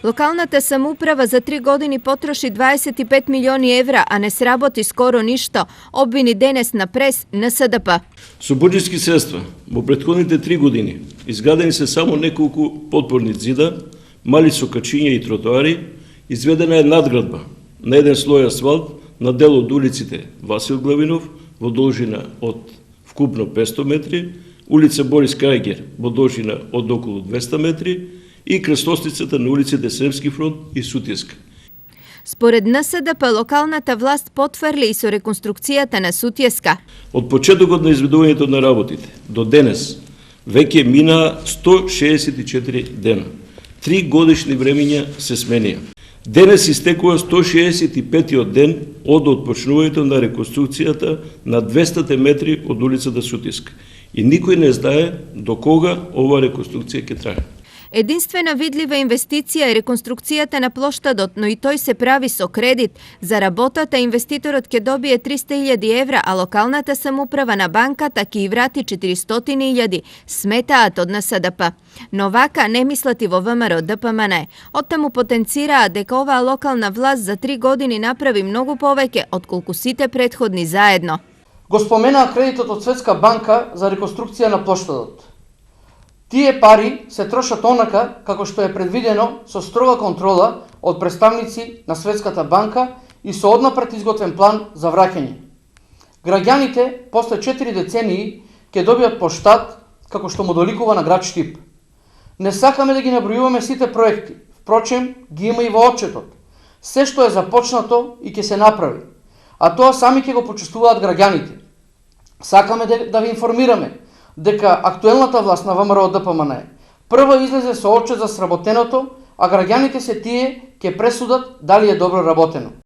Локалната самоуправа за 3 години потроши 25 милиони евра, а не сработи скоро ништо, обвини денес на прес НСДП. Со буџетски средства во претходните 3 години изградени се само неколку подпорни зида, мали сокачиња и тротоари, изведена е надградба на еден слој асфалт на дел од улиците Васил Главинов во должина од вкупно 500 метри, улица Борис Крајгер во должина од околу 200 метри и крстосницата на улиците Српски фронт и Сутјеска. Според НСДП, локалната власт потврди и со реконструкцијата на Сутјеска. Од почетокот на изведувањето на работите до денес веќе мина 164 дена. 3 годишни времења се сменија. Денес истекува 165-тиот ден од отпочнувањето на реконструкцијата на 200 метри од улицата Сутјеска. И никој не знае до кога ова реконструкција ќе трае. Единствена видлива инвестиција е реконструкцијата на плоштадот, но и тој се прави со кредит. За работата инвеститорот ќе добие 300.000 евра, а локалната самоуправа на банката ќе и врати 400.000, сметаат од НСДП. Но вака не мислат и во ВМРО ДПМН. Оттаму потенцираат дека оваа локална власт за 3 години направи многу повеќе отколку сите претходни заедно. Го споменаа кредитот од Светска банка за реконструкција на плоштадот. Тие пари се трошат онака како што е предвидено со строга контрола од представници на Светската банка и со однапред изготвен план за враќање. Граѓаните после 4 децении ќе добијат поштад како што му доликува на град Штип. Не сакаме да ги набројуваме сите проекти, впрочем ги има и во отчетот. Се што е започнато и ќе се направи, а тоа сами ќе го почувствуваат граѓаните. Сакаме да ви информираме дека актуелната власт на ВМРО ДПМН прва излезе со отчет за сработеното, а граѓаните се тие ќе пресудат дали е добро работено.